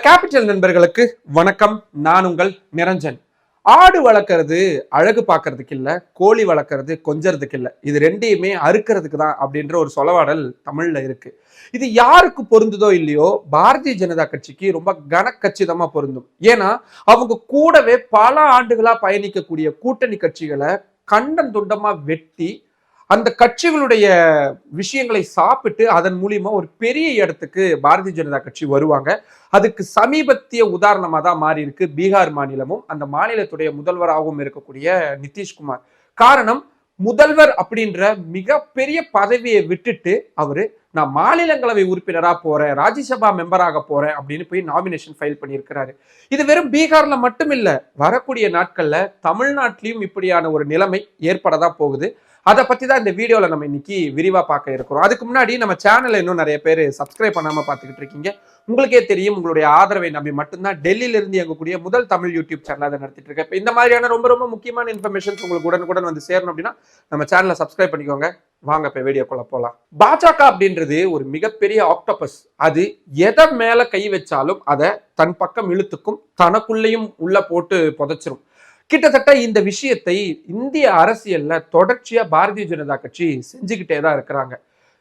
Capital நண்பர்களுக்கு வணக்கம். நான் உங்கள் நிரஞ்சன். ஆடு வளர்க்கறது அழகு பார்க்கறதுக்கு இல்ல, கோழி வளர்க்கறது கொஞ்சறதுக்கு இல்ல, இது ரெண்டையுமே அறுக்கிறதுக்கு தான் அப்படின்ற ஒரு சொலவாடல் தமிழ்ல இருக்கு. இது யாருக்கு பொருந்துதோ இல்லையோ, பாரதிய ஜனதா கட்சிக்கு ரொம்ப கனக்கச்சிதமா பொருந்தும். ஏன்னா அவங்க கூடவே பல ஆண்டுகளா பயணிக்கக்கூடிய கூட்டணி கட்சிகளை கண்டம் துண்டமா வெட்டி அந்த கட்சிகளுடைய விஷயங்களை சாப்பிட்டு அதன் மூலியமா ஒரு பெரிய இடத்துக்கு பாரதிய ஜனதா கட்சி வருவாங்க. அதுக்கு சமீபத்திய உதாரணமா தான் மாறி இருக்கு பீகார் மாநிலமும், அந்த மாநிலத்துடைய முதல்வராகவும் இருக்கக்கூடிய நிதிஷ்குமார். காரணம், முதல்வர் அப்படின்ற மிகப்பெரிய பதவியை விட்டுட்டு அவரு நான் மாநிலங்களவை உறுப்பினரா போறேன், ராஜ்யசபா மெம்பராக போறேன் அப்படின்னு போய் நாமினேஷன் ஃபைல் பண்ணியிருக்கிறாரு. இது வெறும் பீகார்ல மட்டும் இல்ல, வரக்கூடிய நாட்கள்ல தமிழ்நாட்டிலையும் இப்படியான ஒரு நிலைமை ஏற்படதான் போகுது. அதை பத்தி தான் இந்த வீடியோல நம்ம இன்னைக்கு விரிவா பார்க்க இருக்கிறோம். அதுக்கு முன்னாடி நம்ம சேனலை இன்னும் நிறைய பேர் சப்ஸ்கிரைப் பண்ணாம பார்த்துக்கிட்டு இருக்கீங்க. உங்களுக்கே தெரியும், உங்களுடைய ஆதரவை நம்பி மட்டும்தான் டெல்லியில இருந்து இயங்கக்கூடிய முதல் தமிழ் யூடியூப் சேனல் அதை நடத்திட்டு இருக்கேன். இப்போ இந்த மாதிரியான ரொம்ப ரொம்ப முக்கியமான இன்ஃபர்மேஷன்ஸ் உங்களுக்கு உடனுக்குடன் வந்து சேரணும் அப்படின்னா நம்ம சேனலை சப்ஸ்கிரைப் பண்ணிக்கோங்க. வாங்க இப்ப வீடியோக்குள்ள போலாம். பாஜக அப்படின்றது ஒரு மிகப்பெரிய ஆக்டோபஸ். அது எதை மேல கை வச்சாலும் அதை தன் பக்கம் இழுத்துக்கும், தனக்குள்ளேயும் உள்ள போட்டு புதைச்சிரும். கிட்டத்தட்ட இந்த விஷயத்தை இந்திய அரசியல்ல தொடர்ச்சியா பாரதிய ஜனதா கட்சி செஞ்சுக்கிட்டே தான் இருக்கிறாங்க.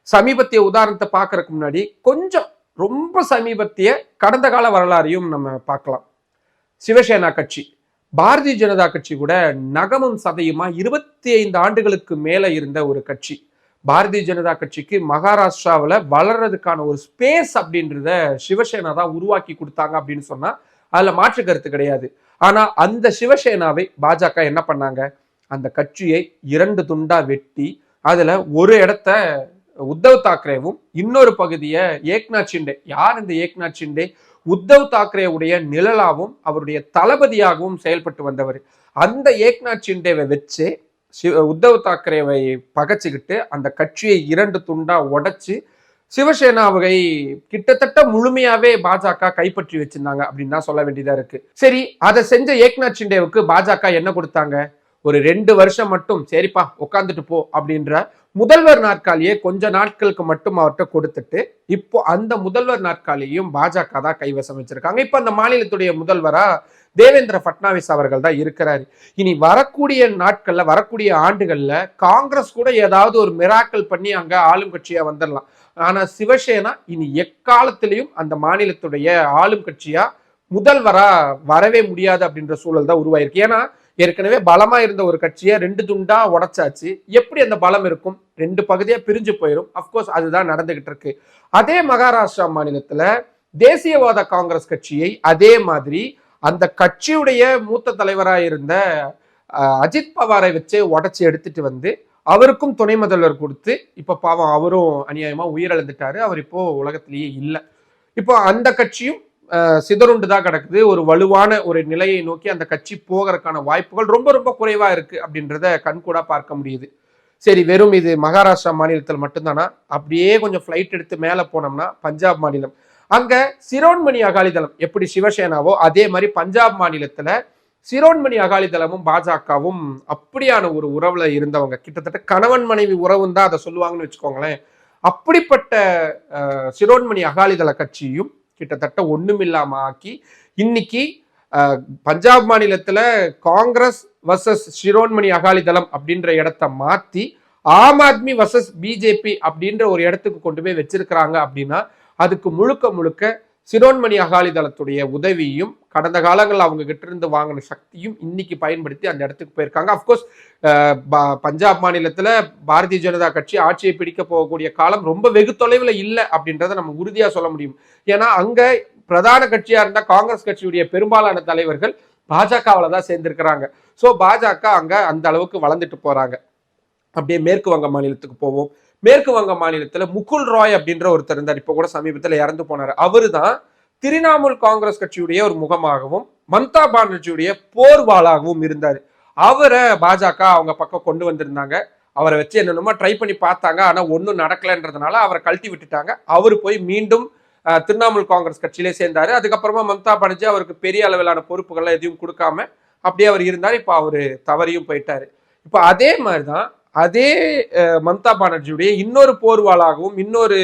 சமீபத்திய உதாரணத்தை பார்க்கறதுக்கு முன்னாடி கொஞ்சம் ரொம்ப சமீபத்திய கடந்த கால வரலாறையும் நம்ம பார்க்கலாம். சிவசேனா கட்சி பாரதிய ஜனதா கட்சி கூட நகமும் சதையுமா 25 ஆண்டுகளுக்கு மேல இருந்த ஒரு கட்சி. பாரதிய ஜனதா கட்சிக்கு மகாராஷ்டிராவில் வளர்றதுக்கான ஒரு ஸ்பேஸ் அப்படின்றத சிவசேனா தான் உருவாக்கி கொடுத்தாங்க அப்படின்னு சொன்னா அதுல மாற்று கருத்து கிடையாது. ஆனா அந்த சிவசேனாவை பாஜக என்ன பண்ணாங்க, அந்த கட்சியை 2 துண்டா வெட்டி அதுல ஒரு இடத்த உத்தவ் தாக்கரேவும் இன்னொரு பகுதியை ஏக்நாத் ஷிண்டே. யார் இந்த ஏக்நாத் ஷிண்டே? உத்தவ் தாக்கரேவுடைய நிழலாகவும் அவருடைய தளபதியாகவும் செயல்பட்டு வந்தவர். அந்த ஏக்நாத் ஷிண்டேவை வச்சு உத்தவ் தாக்கரேவை பகைச்சுக்கிட்டு அந்த கட்சியை 2 துண்டா உடைச்சு சிவசேனாவை கிட்டத்தட்ட முழுமையாவே பாஜக கைப்பற்றி வச்சிருந்தாங்க அப்படின்னு தான் சொல்ல வேண்டியதா இருக்கு. சரி, அதை செஞ்ச ஏக்நாத் ஷிண்டேவுக்கு பாஜக என்ன கொடுத்தாங்க? ஒரு 2 வருஷம் மட்டும் சரிப்பா உட்காந்துட்டு போ அப்படின்ற முதல்வர் நாற்காலியை கொஞ்ச நாட்களுக்கு மட்டும் அவர்கிட்ட கொடுத்துட்டு இப்போ அந்த முதல்வர் நாற்காலியையும் பாஜக தான் கைவசம் வச்சிருக்காங்க. இப்போ அந்த மாநிலத்துடைய முதல்வரா தேவேந்திர பட்னாவிஸ் அவர்கள் தான் இருக்கிறாரு. இனி வரக்கூடிய நாட்கள்ல, வரக்கூடிய ஆண்டுகள்ல காங்கிரஸ் கூட ஏதாவது ஒரு மிராக்கல் பண்ணி அங்க ஆளும் கட்சியா வந்துடலாம். ஆனா சிவசேனா இனி எக்காலத்திலையும் அந்த மாநிலத்துடைய ஆளும் கட்சியா முதல்வரா வரவே முடியாது அப்படின்ற சூழல் தான் உருவாயிருக்கு. ஏன்னா ஏற்கனவே பலமா இருந்த ஒரு கட்சியை 2 துண்டா உடைச்சாச்சு. எப்படி அந்த பலம் இருக்கும்? 2 பகுதியா பிரிஞ்சு போயிடும். அப்கோர்ஸ் அதுதான் நடந்துகிட்டு இருக்கு. அதே மகாராஷ்டிரா மாநிலத்துல தேசியவாத காங்கிரஸ் கட்சியை அதே மாதிரி அந்த கட்சியுடைய மூத்த தலைவராக இருந்த அஜித் பவாரை வச்சு உடைச்சி எடுத்துட்டு வந்து அவருக்கும் துணை முதல்வர் கொடுத்து இப்ப பாவம் அவரும் அநியாயமா உயிரிழந்துட்டாரு. அவர் இப்போ உலகத்திலேயே இல்லை. இப்போ அந்த கட்சியும் சிதறுண்டு தான் கிடக்குது. ஒரு வலுவான ஒரு நிலையை நோக்கி அந்த கட்சி போகிறதுக்கான வாய்ப்புகள் ரொம்ப ரொம்ப குறைவா இருக்கு அப்படின்றத கண்கூடா பார்க்க முடியுது. சரி, வெறும் இது மகாராஷ்டிரா மாநிலத்தில் மட்டும்தானா? அப்படியே கொஞ்சம் ஃபிளைட் எடுத்து மேல போனோம்னா பஞ்சாப் மாநிலம், அங்க சிரோன்மணி அகாலிதளம் எப்படி சிவசேனாவோ அதே மாதிரி பஞ்சாப் மாநிலத்துல சிரோன்மணி அகாலிதளமும் பாஜகவும் அப்படியான ஒரு உறவுல இருந்தவங்க. கிட்டத்தட்ட கணவன் மனைவி உறவுன்னு தான் அதை சொல்லுவாங்கன்னு வச்சுக்கோங்களேன். அப்படிப்பட்ட சிரோன்மணி அகாலிதள கட்சியும் கிட்டத்தட்ட ஒண்ணுமில்லாம ஆக்கி இன்னைக்கு பஞ்சாப் மாநிலத்துல காங்கிரஸ் வர்சஸ் சிரோன்மணி அகாலிதளம் அப்படின்ற இடத்த மாத்தி ஆம் ஆத்மி வர்சஸ் பிஜேபி அப்படின்ற ஒரு இடத்துக்கு கொண்டு போய் வச்சிருக்கிறாங்க. அப்படின்னா அதுக்கு முழுக்க முழுக்க சிரோன்மணி அகாலிதளத்துடைய உதவியும் கடந்த காலங்களில் அவங்க கிட்ட இருந்து வாங்கின சக்தியும் இன்னைக்கு பயன்படுத்தி அந்த இடத்துக்கு போயிருக்காங்க. அப்கோர்ஸ் பஞ்சாப் மாநிலத்துல பாரதிய ஜனதா கட்சி ஆட்சியை பிடிக்க போகக்கூடிய காலம் ரொம்ப வெகு தொலைவில் இல்லை அப்படின்றத நம்ம உறுதியா சொல்ல முடியும். ஏன்னா அங்க பிரதான கட்சியா இருந்த காங்கிரஸ் கட்சியுடைய பெரும்பாலான தலைவர்கள் பாஜகவில் தான் சேர்ந்திருக்கிறாங்க. ஸோ பாஜக அங்க அந்த அளவுக்கு வளர்ந்துட்டு போறாங்க. அப்படியே மேற்கு வங்க மாநிலத்துக்கு போவோம். மேற்கு வங்க மாநிலத்துல முகுல் ராய் அப்படின்ற ஒருத்தர் இருந்தார். இப்ப கூட சமீபத்தில் இறந்து போனார். அவரு தான் திரிணாமுல் காங்கிரஸ் கட்சியுடைய ஒரு முகமாகவும் மம்தா பானர்ஜியுடைய போர்வாளாகவும் இருந்தார். அவரை பாஜக அவங்க பக்கம் கொண்டு வந்திருந்தாங்க. அவரை வச்சு என்னென்னமோ ட்ரை பண்ணி பார்த்தாங்க. ஆனா ஒன்றும் நடக்கலைன்றதுனால அவரை கழட்டி விட்டுட்டாங்க. அவரு போய் மீண்டும் திரிணாமுல் காங்கிரஸ் கட்சியிலே சேர்ந்தாரு. அதுக்கப்புறமா மம்தா பானர்ஜி அவருக்கு பெரிய அளவிலான பொறுப்புகள்லாம் எதையும் கொடுக்காம அப்படியே அவர் இருந்தார். இப்போ அவரு தவறியும் போயிட்டாரு. இப்போ அதே மாதிரிதான் அதே மம்தா பானர்ஜியுடைய இன்னொரு போர்வாளாகவும் இன்னொரு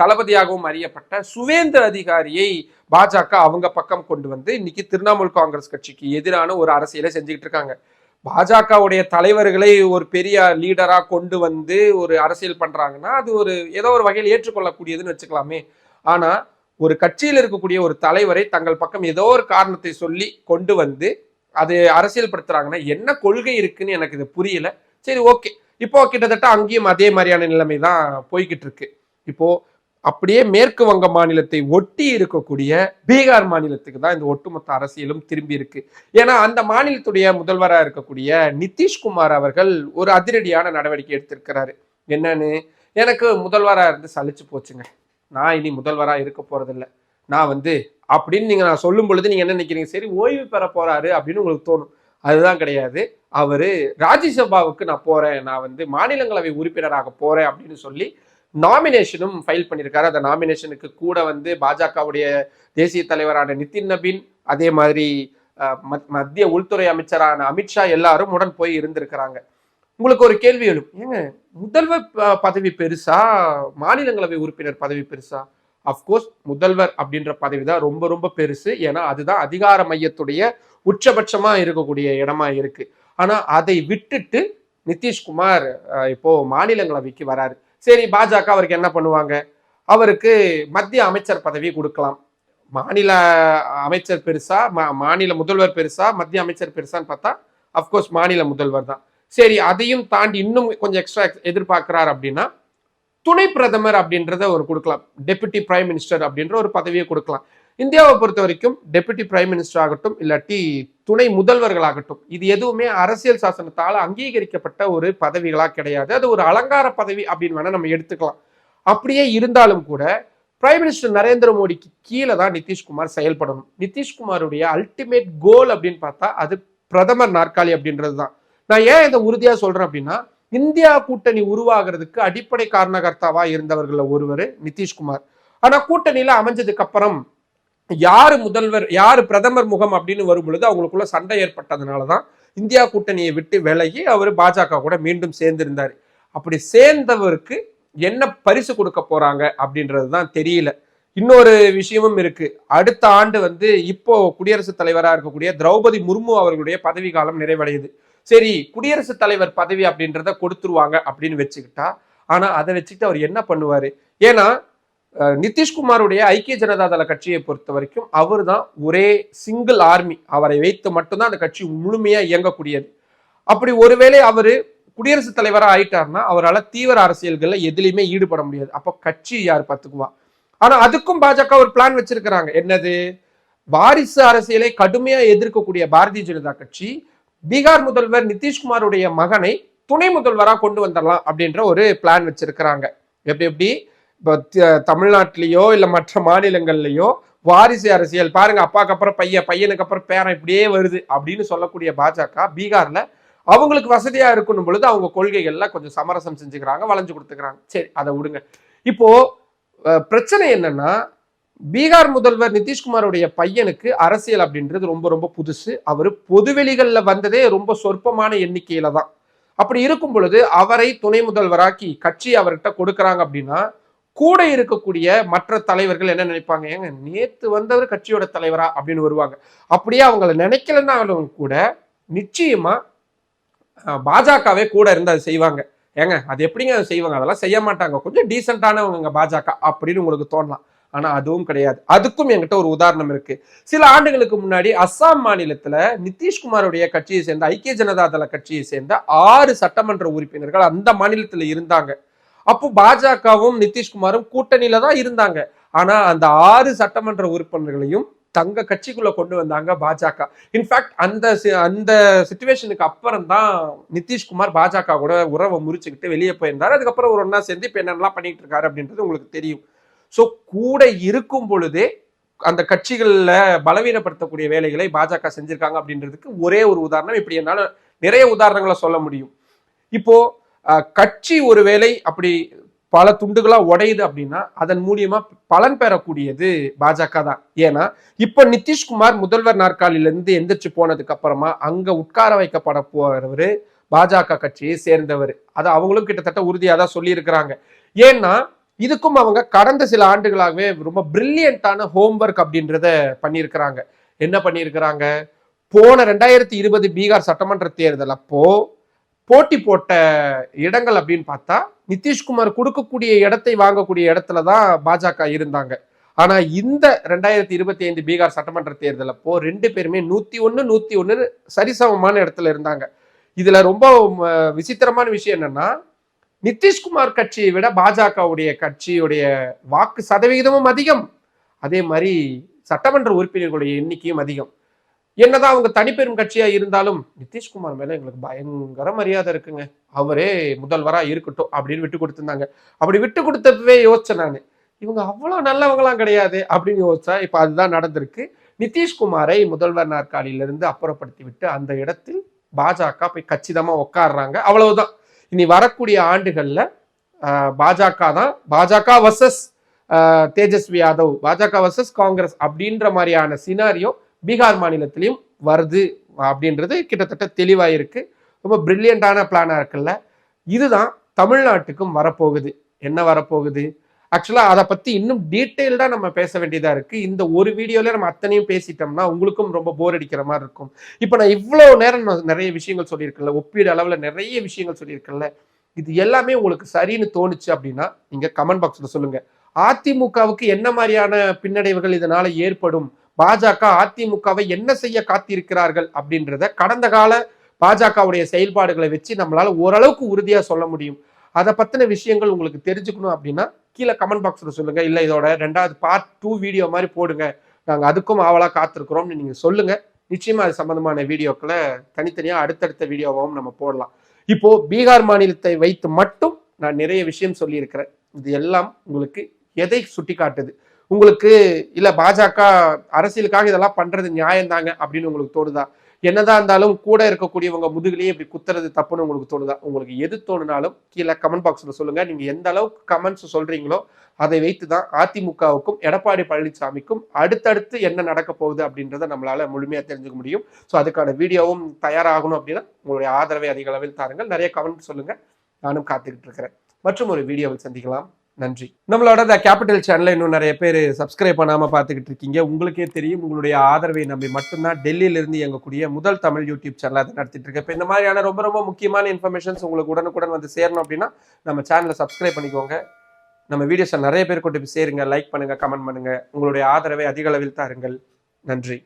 தளபதியாகவும் அறியப்பட்ட சுவேந்திர அதிகாரியை பாஜக அவங்க பக்கம் கொண்டு வந்து இன்னைக்கு திரிணாமுல் காங்கிரஸ் கட்சிக்கு எதிரான ஒரு அரசியலை செஞ்சுக்கிட்டு இருக்காங்க. பாஜகவுடைய தலைவர்களை ஒரு பெரிய லீடரா கொண்டு வந்து ஒரு அரசியல் பண்றாங்கன்னா அது ஒரு ஏதோ ஒரு வகையில் ஏற்றுக்கொள்ளக்கூடியதுன்னு வச்சுக்கலாமே. ஆனா ஒரு கட்சியில் இருக்கக்கூடிய ஒரு தலைவரை தங்கள் பக்கம் ஏதோ ஒரு காரணத்தை சொல்லி கொண்டு வந்து அது அரசியல் படுத்துறாங்கன்னா என்ன கொள்கை இருக்குன்னு எனக்கு இது புரியல. சரி, ஓகே. இப்போ கிட்டத்தட்ட அங்கேயும் அதே மாதிரியான நிலைமை தான் போய்கிட்டு இருக்கு. இப்போ அப்படியே மேற்கு வங்க மாநிலத்தை ஒட்டி இருக்கக்கூடிய பீகார் மாநிலத்துக்கு தான் இந்த ஒட்டுமொத்த அரசியலும் திரும்பி இருக்கு. ஏன்னா அந்த மாநிலத்துடைய முதல்வராக இருக்கக்கூடிய நிதிஷ்குமார் அவர்கள் ஒரு அதிரடியான நடவடிக்கை எடுத்திருக்கிறாரு. என்னன்னு, எனக்கு முதல்வராக இருந்து சலிச்சு போச்சுங்க, நான் இனி முதல்வராக இருக்க போறதில்லை, நான் அப்படின்னு நான் சொல்லும் பொழுது நீங்க என்ன நினைக்கிறீங்க? சரி, ஓய்வு பெற போறாரு அப்படின்னு உங்களுக்கு தோணும். அதுதான் கிடையாது. அவரு ராஜ்யசபாவுக்கு நான் போறேன், நான் மாநிலங்களவை உறுப்பினராக போறேன் அப்படின்னு சொல்லி நாமினேஷனும் ஃபைல் பண்ணியிருக்காரு. அந்த நாமினேஷனுக்கு கூட பாஜகவுடைய தேசிய தலைவரான நிதின் நபீன், அதே மாதிரி மத்திய உள்துறை அமைச்சரான அமித்ஷா எல்லாரும் உடன் போய் இருந்திருக்கிறாங்க. உங்களுக்கு ஒரு கேள்வி எழும், ஏங்க முதல்வர் பதவி பெருசா மாநிலங்களவை உறுப்பினர் பதவி பெருசா? அப்கோர்ஸ் முதல்வர் அப்படின்ற பதவி தான் ரொம்ப ரொம்ப பெருசு. ஏன்னா அதுதான் அதிகார மையத்துடைய உச்சபட்சமா இருக்கக்கூடிய இடமா இருக்கு. ஆனா அதை விட்டுட்டு நிதிஷ்குமார் இப்போ மாநிலங்களவைக்கு வராரு. சரி, பாஜக அவருக்கு என்ன பண்ணுவாங்க? அவருக்கு மத்திய அமைச்சர் பதவி கொடுக்கலாம். மாநில அமைச்சர் பெருசா, மாநில முதல்வர் பெருசா, மத்திய அமைச்சர் பெருசான்னு பார்த்தா அப்கோர்ஸ் மாநில முதல்வர் தான். சரி, அதையும் தாண்டி இன்னும் கொஞ்சம் எக்ஸ்ட்ரா எதிர்பார்க்கிறார் அப்படின்னா துணை பிரதமர் அப்படின்றத ஒரு கொடுக்கலாம். டெபுட்டி பிரைம் மினிஸ்டர் அப்படின்ற ஒரு பதவியை கொடுக்கலாம். இந்தியாவை பொறுத்த வரைக்கும் டெபுட்டி பிரைம் மினிஸ்டர் ஆகட்டும், இல்லாட்டி துணை முதல்வர்களாகட்டும், இது எதுவுமே அரசியல் சாசனத்தால் அங்கீகரிக்கப்பட்ட ஒரு பதவிகளா கிடையாது. அது ஒரு அலங்கார பதவி அப்படின்னு வேணா நம்ம எடுத்துக்கலாம். அப்படியே இருந்தாலும் கூட பிரைம் மினிஸ்டர் நரேந்திர மோடிக்கு கீழே தான் நிதிஷ்குமார் செயல்படணும். நிதிஷ்குமாருடைய அல்டிமேட் கோல் அப்படின்னு பார்த்தா அது பிரதமர் நாற்காலி அப்படின்றது தான். நான் ஏன் இதை உறுதியா சொல்றேன் அப்படின்னா, இந்தியா கூட்டணி உருவாகிறதுக்கு அடிப்படை காரணகர்த்தாவா இருந்தவர்கள் ஒருவர் நிதிஷ்குமார். ஆனா கூட்டணியில அமைஞ்சதுக்கு அப்புறம் யாரு முதல்வர் யாரு பிரதமர் முகம் அப்படின்னு வரும் பொழுது அவங்களுக்குள்ள சண்டை ஏற்பட்டதுனாலதான் இந்தியா கூட்டணியை விட்டு விலகி அவர் பாஜக கூட மீண்டும் சேர்ந்திருந்தாரு. அப்படி சேர்ந்தவருக்கு என்ன பரிசு கொடுக்க போறாங்க அப்படின்றதுதான் தெரியல. இன்னொரு விஷயமும் இருக்கு. அடுத்த ஆண்டு இப்போ குடியரசுத் தலைவராக இருக்கக்கூடிய திரௌபதி முர்மு அவர்களுடைய பதவி காலம் நிறைவடையுது. சரி, குடியரசுத் தலைவர் பதவி அப்படின்றத கொடுத்துருவாங்க அப்படின்னு வச்சுக்கிட்டா, ஆனா அதை வச்சுக்கிட்டு அவர் என்ன பண்ணுவாரு? ஏன்னா நிதிஷ்குமாருடைய ஐக்கிய ஜனதா தள கட்சியை பொறுத்த வரைக்கும் அவர் தான் ஒரே சிங்கிள் ஆர்மி. அவரை வைத்து மட்டும்தான் அந்த கட்சி முழுமையா இயங்கக்கூடியது. அப்படி ஒருவேளை அவரு குடியரசுத் தலைவராக ஆயிட்டாருன்னா அவரால் தீவிர அரசியல்கள்ல எதுலையுமே ஈடுபட முடியாது. அப்போ கட்சி யார் பார்த்துக்குவா? ஆனா அதுக்கும் பாஜக ஒரு பிளான் வச்சிருக்கிறாங்க. என்னது? வாரிசு அரசியலை கடுமையா எதிர்க்கக்கூடிய பாரதிய ஜனதா கட்சி பீகார் முதல்வர் நிதிஷ்குமாருடைய மகனை துணை முதல்வராக கொண்டு வந்துடலாம் அப்படின்ற ஒரு பிளான் வச்சிருக்கிறாங்க. எப்படி இப்போ தமிழ்நாட்டிலேயோ இல்லை மற்ற மாநிலங்கள்லையோ வாரிசு அரசியல் பாருங்க, அப்பாக்கு அப்புறம் பையன், பையனுக்கு அப்புறம் பேரன், இப்படியே வருது அப்படின்னு சொல்லக்கூடிய பாஜக பீகார்ல அவங்களுக்கு வசதியா இருக்கணும் பொழுது அவங்க கொள்கைகள்ல கொஞ்சம் சமரசம் செஞ்சுக்கிறாங்க, வளைஞ்சு கொடுத்துக்கிறாங்க. சரி, அதை விடுங்க. இப்போ பிரச்சனை என்னன்னா, பீகார் முதல்வர் நிதிஷ்குமாருடைய பையனுக்கு அரசியல் அப்படின்றது ரொம்ப ரொம்ப புதுசு. அவர் பொதுவெளிகள்ல வந்ததே ரொம்ப சொற்பமான எண்ணிக்கையில தான். அப்படி இருக்கும் பொழுது அவரை துணை முதல்வராக்கி கட்சி அவர்கிட்ட கொடுக்குறாங்க அப்படின்னா கூட இருக்கக்கூடிய மற்ற தலைவர்கள் என்ன நினைப்பாங்க? ஏங்க நேத்து வந்தவர் கட்சியோட தலைவரா அப்படின்னு வருவாங்க. அப்படியே அவங்களை நினைக்கலன்னாலும் கூட நிச்சயமா பாஜகவே கூட இருந்து அதை செய்வாங்க. ஏங்க அது எப்படிங்க அதை செய்வாங்க? அதெல்லாம் செய்ய மாட்டாங்க, கொஞ்சம் டீசென்டானவங்க பாஜக அப்படின்னு உங்களுக்கு தோணலாம். ஆனா அதுவும் கிடையாது. அதுக்கும் என்கிட்ட ஒரு உதாரணம் இருக்கு. சில ஆண்டுகளுக்கு முன்னாடி அஸ்ஸாம் மாநிலத்துல நிதிஷ்குமாருடைய கட்சியை சேர்ந்த ஐக்கிய ஜனதா தள கட்சியை சேர்ந்த 6 சட்டமன்ற உறுப்பினர்கள் அந்த மாநிலத்துல இருந்தாங்க. அப்போ பாஜகவும் நிதிஷ்குமாரும் கூட்டணியில தான் இருந்தாங்க. ஆனா அந்த 6 சட்டமன்ற உறுப்பினர்களையும் தங்க கட்சிக்குள்ள கொண்டு வந்தாங்க பாஜக. இன்ஃபேக்ட் அந்த சிச்சுவேஷனுக்கு அப்புறம் தான் நிதிஷ்குமார் பாஜக கூட உறவை முறிச்சுக்கிட்டு வெளியே போயிருந்தாரு. அதுக்கப்புறம் ஒரு ஒன்னா சேர்ந்து இப்ப என்னெல்லாம் பண்ணிட்டு இருக்காரு அப்படின்றது உங்களுக்கு தெரியும். ஸோ கூட இருக்கும் பொழுதே அந்த கட்சிகள்ல பலவீனப்படுத்தக்கூடிய வேலைகளை பாஜக செஞ்சிருக்காங்க அப்படின்றதுக்கு ஒரே ஒரு உதாரணம். இப்படி என்னால நிறைய உதாரணங்களை சொல்ல முடியும். இப்போ கட்சி ஒருவேளை அப்படி பல துண்டுகளா உடையுது அப்படின்னா அதன் மூலியமா பலன் பெறக்கூடியது பாஜக தான். ஏன்னா இப்ப நிதிஷ்குமார் முதல்வர் நாற்காலியிலிருந்து எந்திரிச்சு போனதுக்கு அப்புறமா அங்க உட்கார வைக்கப்பட போறவரு பாஜக கட்சியை சேர்ந்தவர். அது அவங்களும் கிட்டத்தட்ட உறுதியா தான் சொல்லி இருக்கிறாங்க. ஏன்னா இதுக்கும் அவங்க கடந்த சில ஆண்டுகளாகவே ரொம்ப பிரில்லியண்டான ஹோம்ஒர்க் அப்படின்றத பண்ணியிருக்கிறாங்க. என்ன பண்ணியிருக்கிறாங்க? போன 2020 பீகார் சட்டமன்ற தேர்தல் அப்போ போட்டி போட்ட இடங்கள் அப்படின்னு பார்த்தா நிதிஷ்குமார் கொடுக்கக்கூடிய இடத்தை வாங்கக்கூடிய இடத்துலதான் பாஜக இருந்தாங்க. ஆனா இந்த 2025 பீகார் சட்டமன்ற தேர்தல் அப்போ 2 பேருமே 101 சரிசமமான இடத்துல இருந்தாங்க. இதுல ரொம்ப விசித்திரமான விஷயம் என்னன்னா, நிதிஷ்குமார் கட்சியை விட பாஜகவுடைய கட்சியுடைய வாக்கு சதவிகிதமும் அதிகம், அதே மாதிரி சட்டமன்ற உறுப்பினர்களுடைய எண்ணிக்கையும் அதிகம். என்னதான் அவங்க தனிப்பெரும் கட்சியா இருந்தாலும் நிதிஷ்குமார் மேல எங்களுக்கு பயங்கர மரியாதை இருக்குங்க, அவரே முதல்வரா இருக்கட்டும் அப்படின்னு விட்டு கொடுத்திருந்தாங்க. அப்படி விட்டு கொடுத்தப்பவே யோசிச்சேன் நான், இவங்க அவ்வளவு நல்லவங்களாம் கிடையாது அப்படின்னு யோசிச்சா இப்ப அதுதான் நடந்திருக்கு. நிதிஷ்குமாரை முதல்வர் நாற்காலியிலிருந்து அப்புறப்படுத்தி விட்டு அந்த இடத்தில் பாஜக போய் கச்சிதமா உட்காடுறாங்க. அவ்வளவுதான். இனி வரக்கூடிய ஆண்டுகள்ல பாஜக தான், பாஜக வர்சஸ் தேஜஸ்வி யாதவ், பாஜக வர்சஸ் காங்கிரஸ் அப்படின்ற மாதிரியான சினாரியோ பீகார் மாநிலத்திலையும் வருது அப்படின்றது கிட்டத்தட்ட தெளிவாயிருக்கு. ரொம்ப பிரில்லியண்டான பிளானா இருக்குல்ல. இதுதான் தமிழ்நாட்டுக்கும் வரப்போகுது. என்ன வரப்போகுது? ஆக்சுவலா அதை பத்தி இன்னும் டீட்டெயில்டா நம்ம பேச வேண்டியதா இருக்கு. இந்த ஒரு வீடியோல நம்ம அத்தனையும் பேசிட்டோம்னா உங்களுக்கும் ரொம்ப போர் அடிக்கிற மாதிரி இருக்கும். இப்ப நான் இவ்வளவு நேரம் நிறைய விஷயங்கள் சொல்லியிருக்கேன்ல, ஒப்பீடு அளவுல நிறைய விஷயங்கள் சொல்லியிருக்கேன்ல, இது எல்லாமே உங்களுக்கு சரின்னு தோணுச்சு அப்படின்னா நீங்க கமெண்ட் பாக்ஸ்ல சொல்லுங்க. அதிமுகவுக்கு என்ன மாதிரியான பின்னடைவுகள் இதனால ஏற்படும், பாஜக அதிமுகவை என்ன செய்ய காத்திருக்கிறார்கள் அப்படின்றத கடந்த கால பாஜகவுடைய செயல்பாடுகளை வச்சு நம்மளால ஓரளவுக்கு உறுதியா சொல்ல முடியும். அதை பத்தின விஷயங்கள் உங்களுக்கு தெரிஞ்சுக்கணும் அப்படின்னா கீழே கமெண்ட் பாக்ஸ்ல சொல்லுங்க. இல்ல இதோட 2வது பார்ட் 2 வீடியோ மாதிரி போடுங்க, நாங்க அதுக்கும் ஆவலா காத்திருக்கிறோம்னு நீங்க சொல்லுங்க. நிச்சயமா அது சம்பந்தமான வீடியோக்களை தனித்தனியா அடுத்தடுத்த வீடியோவாகவும் நம்ம போடலாம். இப்போ பீகார் மாநிலத்தை வைத்து மட்டும் நான் நிறைய விஷயம் சொல்லியிருக்கிறேன். இது எல்லாம் உங்களுக்கு எதை சுட்டி காட்டுது? உங்களுக்கு இல்ல பாஜக அரசியலுக்காக இதெல்லாம் பண்றது நியாயம் தாங்க அப்படின்னு உங்களுக்கு தோணுதா? என்னதான் இருந்தாலும் கூட இருக்கக்கூடியவங்க முதுகிலேயே இப்படி குத்துறது தப்புன்னு உங்களுக்கு தோணுதா? உங்களுக்கு எது தோணுனாலும் கீழே கமெண்ட் பாக்ஸ்ல சொல்லுங்க. நீங்க எந்த அளவுக்கு கமெண்ட்ஸ் சொல்றீங்களோ அதை வைத்துதான் அதிமுகவுக்கும் எடப்பாடி பழனிசாமிக்கும் அடுத்தடுத்து என்ன நடக்க போகுது அப்படின்றத நம்மளால முழுமையா தெரிஞ்சுக்க முடியும். ஸோ அதுக்கான வீடியோவும் தயாராகணும் அப்படின்னா உங்களுடைய ஆதரவை அதிக அளவில் தாருங்கள். நிறைய கமெண்ட் சொல்லுங்க, நானும் காத்துக்கிட்டு இருக்கிறேன். மற்றும் ஒரு வீடியோவில் சந்திக்கலாம். நன்றி. நம்மளோட த கேபிட்டல் சேனல்ல இன்னும் நிறைய பேர் சப்ஸ்கிரைப் பண்ணாம பார்த்துக்கிட்டு இருக்கீங்க. உங்களுக்கே தெரியும், உங்களுடைய ஆதரவை நம்பி மட்டும்தான் டெல்லியில இருந்து இயங்கக்கூடிய முதல் தமிழ் யூடியூப் சேனல் அதை நடத்திட்டு இருக்கேன். இப்போ இந்த மாதிரியான ரொம்ப ரொம்ப முக்கியமான இன்ஃபர்மேஷன்ஸ் உங்களுக்கு உடனுக்குடன் வந்து சேரணும் அப்படின்னா நம்ம சேனலை சப்ஸ்கிரைப் பண்ணிக்கோங்க. நம்ம வீடியோஸை நிறைய பேர் கொண்டு போய் சேருங்க, லைக் பண்ணுங்க, கமெண்ட் பண்ணுங்க. உங்களுடைய ஆதரவை அதிக அளவில் தாருங்கள். நன்றி.